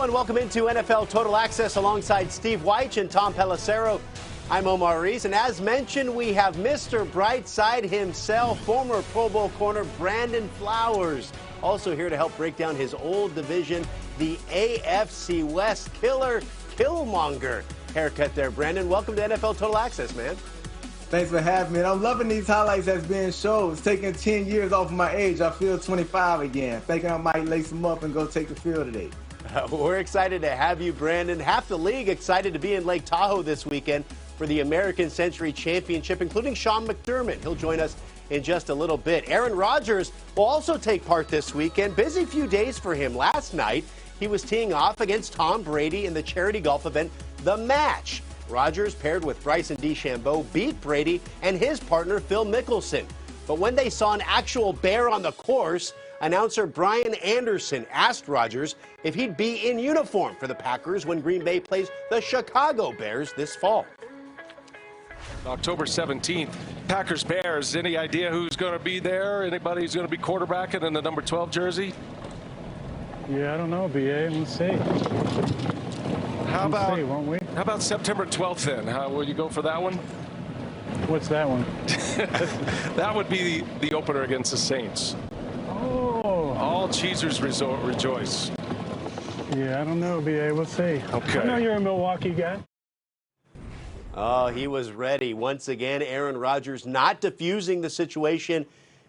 and welcome into NFL Total Access alongside Steve Wyche and Tom Pelissero. I'm Omar Reese, and as mentioned, we have Mr. Brightside himself, former Pro Bowl corner Brandon Flowers, also here to help break down his old division, the AFC West killer, Killmonger haircut there. Brandon, welcome to NFL Total Access, man. Thanks for having me. I'm loving these highlights that's being shown. It's taking 10 years off of my age. I feel 25 again. Thinking I might lace them up and go take the field today. We're excited to have you, Brandon. Half the league excited to be in Lake Tahoe this weekend for the American Century Championship, including Sean McDermott. He'll join us in just a little bit. Aaron Rodgers will also take part this weekend. Busy few days for him. Last night, he was teeing off against Tom Brady in the charity golf event, The Match. Rodgers, paired with Bryson DeChambeau, beat Brady and his partner Phil Mickelson. But when they saw an actual bear on the course, announcer Brian Anderson asked Rodgers if he'd be in uniform for the Packers when Green Bay plays the Chicago Bears this fall. October 17th, Packers-Bears. Any idea who's going to be there? Anybody who's going to be quarterbacking in the number 12 jersey? Yeah, I don't know, BA. Let's see. How about, won't we? How about September 12th then? Will you go for that one? What's that one? That would be the opener against the Saints. Oh. All Cheesers rejoice. Yeah, I don't know, BA. We'll see. Okay. I know you're a Milwaukee guy. Oh, he was ready. Once again, Aaron Rodgers not diffusing the situation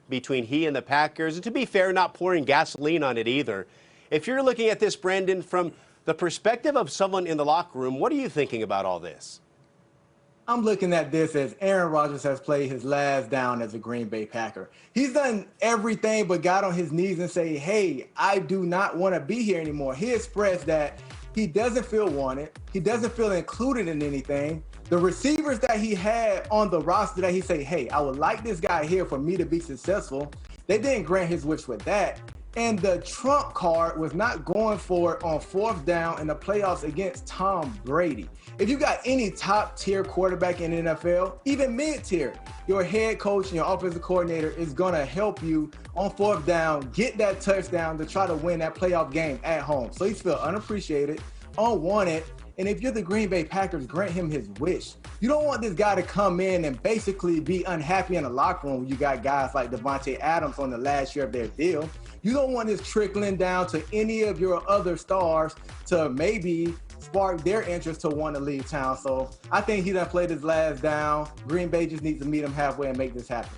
between he and the Packers. And to be fair, not pouring gasoline on it either. If you're looking at this, Brandon, from the perspective of someone in the locker room, what are you thinking about all this? I'm looking at this as Aaron Rodgers has played his last down as a Green Bay Packer. He's done everything but got on his knees and say, hey, I do not want to be here anymore. He expressed that he doesn't feel wanted. He doesn't feel included in anything. The receivers that he had on the roster that he said, hey, I would like this guy here for me to be successful. They didn't grant his wish with that. And the trump card was not going for it on fourth down in the playoffs against Tom Brady. If you got any top-tier quarterback in the NFL, even mid-tier, your head coach and your offensive coordinator is going to help you on fourth down, get that touchdown to try to win that playoff game at home. So he feels unappreciated, unwanted, and if you're the Green Bay Packers, grant him his wish. You don't want this guy to come in and basically be unhappy in the locker room when you got guys like Davante Adams on the last year of their deal. You don't want this trickling down to any of your other stars to maybe spark their interest to want to leave town. So I think he done played his last down. Green Bay just needs to meet him halfway and make this happen.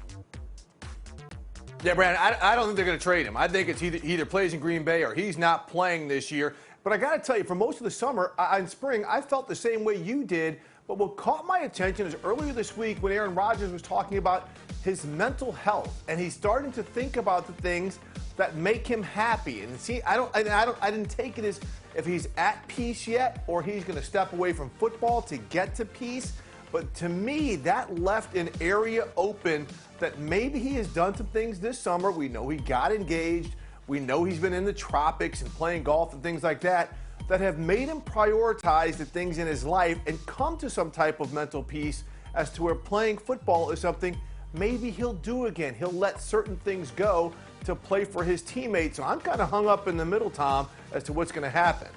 Yeah, Brandon, I don't think they're going to trade him. I think it's he either plays in Green Bay or he's not playing this year. But I got to tell you, for most of the summer, in spring, I felt the same way you did. But what caught my attention is earlier this week when Aaron Rodgers was talking about his mental health, and he's starting to think about the things that make him happy. And see, I didn't take it as if he's at peace yet or he's going to step away from football to get to peace. But to me, that left an area open that maybe he has done some things this summer. We know he got engaged. We know he's been in the tropics and playing golf and things like that have made him prioritize the things in his life and come to some type of mental peace as to where playing football is something maybe he'll do again. He'll let certain things go to play for his teammates. So I'm kind of hung up in the middle, Tom, as to what's going to happen.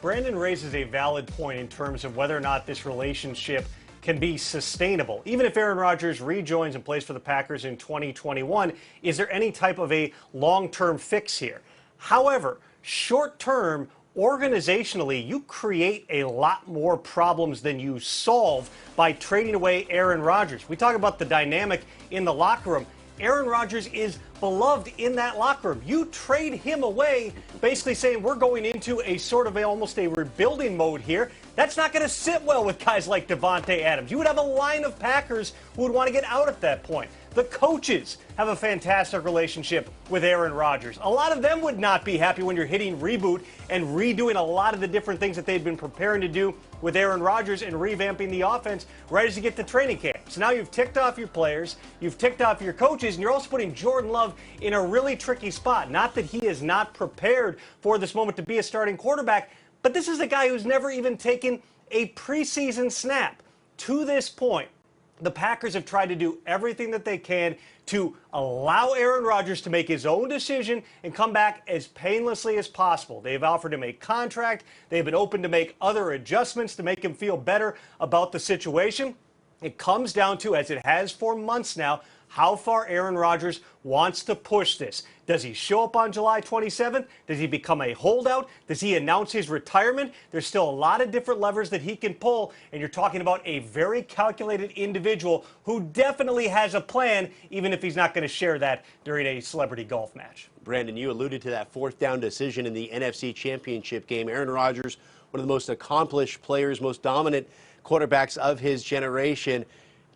Brandon raises a valid point in terms of whether or not this relationship can be sustainable. Even if Aaron Rodgers rejoins and plays for the Packers in 2021, is there any type of a long-term fix here? However, short-term, organizationally, you create a lot more problems than you solve by trading away Aaron Rodgers. We talk about the dynamic in the locker room. Aaron Rodgers is beloved in that locker room. You trade him away, basically saying we're going into a sort of almost a rebuilding mode here. That's not going to sit well with guys like Davante Adams. You would have a line of Packers who would want to get out at that point. The coaches have a fantastic relationship with Aaron Rodgers. A lot of them would not be happy when you're hitting reboot and redoing a lot of the different things that they've been preparing to do with Aaron Rodgers and revamping the offense right as you get to training camp. So now you've ticked off your players, you've ticked off your coaches, and you're also putting Jordan Love in a really tricky spot. Not that he is not prepared for this moment to be a starting quarterback, but this is a guy who's never even taken a preseason snap to this point. the Packers have tried to do everything that they can to allow Aaron Rodgers to make his own decision and come back as painlessly as possible. They've offered him a contract. They've been open to make other adjustments to make him feel better about the situation. It comes down to, as it has for months now, how far Aaron Rodgers wants to push this. Does he show up on July 27th? Does he become a holdout? Does he announce his retirement? There's still a lot of different levers that he can pull, and you're talking about a very calculated individual who definitely has a plan, even if he's not going to share that during a celebrity golf match. Brandon, you alluded to that fourth down decision in the NFC Championship game. Aaron Rodgers, one of the most accomplished players, most dominant quarterbacks of his generation.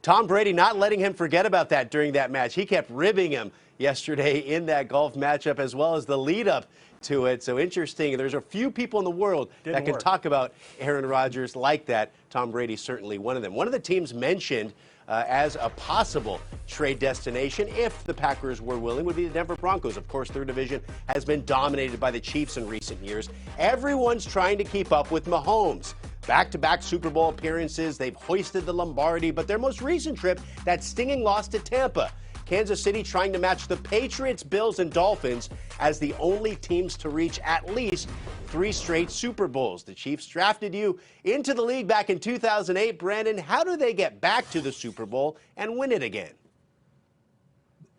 Tom Brady not letting him forget about that during that match. He kept ribbing him yesterday in that golf matchup as well as the lead up to it. So interesting. There's a few people in the world that can talk about Aaron Rodgers like that. Tom Brady certainly one of them. One of the teams mentioned as a possible trade destination, if the Packers were willing, would be the Denver Broncos. Of course, their division has been dominated by the Chiefs in recent years. Everyone's trying to keep up with Mahomes. Back-to-back Super Bowl appearances, they've hoisted the Lombardi, but their most recent trip, that stinging loss to Tampa. Kansas City trying to match the Patriots, Bills, and Dolphins as the only teams to reach at least 3 straight Super Bowls. The Chiefs drafted you into the league back in 2008. Brandon, how do they get back to the Super Bowl and win it again?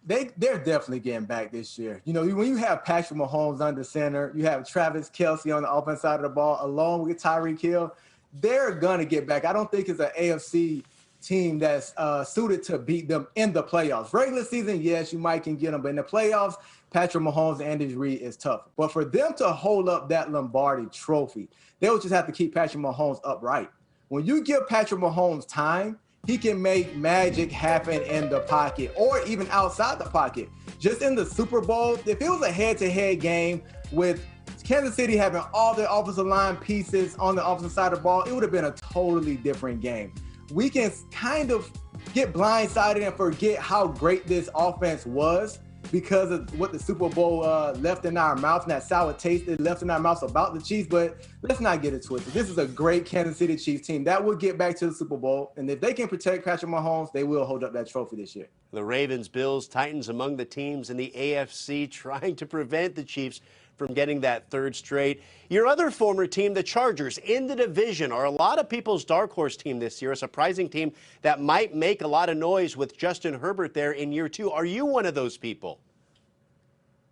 They're definitely getting back this year. You know, when you have Patrick Mahomes under center, you have Travis Kelce on the offense side of the ball, along with Tyreek Hill, they're going to get back. I don't think it's an AFC team that's suited to beat them in the playoffs. Regular season, yes, you might can get them, but in the playoffs, Patrick Mahomes and Andy Reid is tough. But for them to hold up that Lombardi trophy, they will just have to keep Patrick Mahomes upright. When you give Patrick Mahomes time, he can make magic happen in the pocket or even outside the pocket. Just in the Super Bowl, if it was a head-to-head game with Kansas City having all their offensive line pieces on the offensive side of the ball, it would have been a totally different game. We can kind of get blindsided and forget how great this offense was because of what the Super Bowl left in our mouth and that sour taste it left in our mouths about the Chiefs. But let's not get it twisted. This is a great Kansas City Chiefs team that will get back to the Super Bowl. And if they can protect Patrick Mahomes, they will hold up that trophy this year. The Ravens, Bills, Titans among the teams in the AFC trying to prevent the Chiefs from getting that third straight. Your other former team, the Chargers, in the division, are a lot of people's dark horse team this year, a surprising team that might make a lot of noise with Justin Herbert there in year 2. Are you one of those people?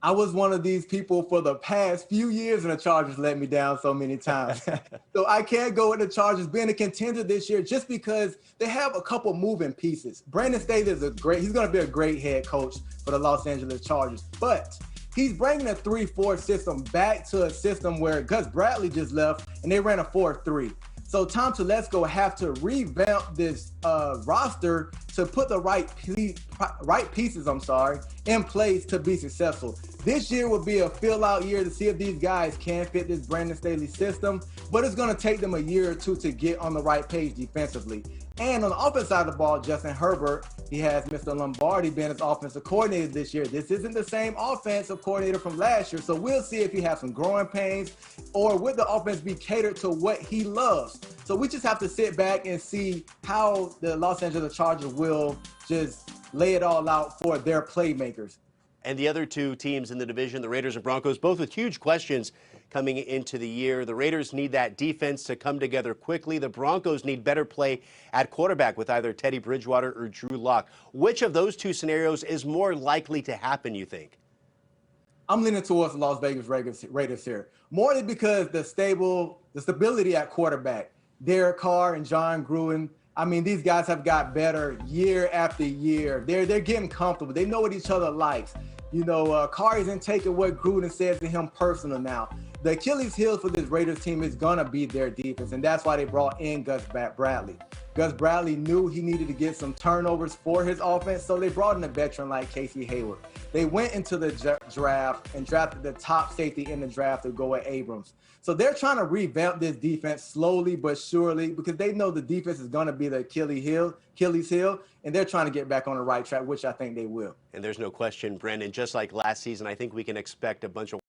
I was one of these people for the past few years, and the Chargers let me down so many times. So I can't go with the Chargers being a contender this year just because they have a couple moving pieces. Brandon Staley is he's going to be a great head coach for the Los Angeles Chargers, but he's bringing a 3-4 system back to a system where Gus Bradley just left and they ran a 4-3. So Tom Telesco have to revamp this roster to put the right pieces, in place to be successful. This year will be a fill-out year to see if these guys can fit this Brandon Staley system, but it's going to take them a year or two to get on the right page defensively. And on the offense side of the ball, Justin Herbert, he has Mr. Lombardi being his offensive coordinator this year. This isn't the same offensive coordinator from last year, so we'll see if he has some growing pains or would the offense be catered to what he loves. So we just have to sit back and see how the Los Angeles Chargers will just lay it all out for their playmakers. And the other two teams in the division, the Raiders and Broncos, both with huge questions coming into the year. The Raiders need that defense to come together quickly. The Broncos need better play at quarterback with either Teddy Bridgewater or Drew Lock. Which of those two scenarios is more likely to happen, you think? I'm leaning towards the Las Vegas Raiders here. More because the stability at quarterback. Derek Carr and John Gruden. I mean, these guys have got better year after year. They're getting comfortable. They know what each other likes. You know, Carr isn't taking what Gruden says to him personal now. The Achilles heel for this Raiders team is going to be their defense, and that's why they brought in Gus Bradley. Gus Bradley knew he needed to get some turnovers for his offense, so they brought in a veteran like Casey Hayward. They went into the draft and drafted the top safety in the draft to go at Abrams. So they're trying to revamp this defense slowly but surely because they know the defense is going to be the Achilles heel, and they're trying to get back on the right track, which I think they will. And there's no question, Brandon, just like last season, I think we can expect a bunch of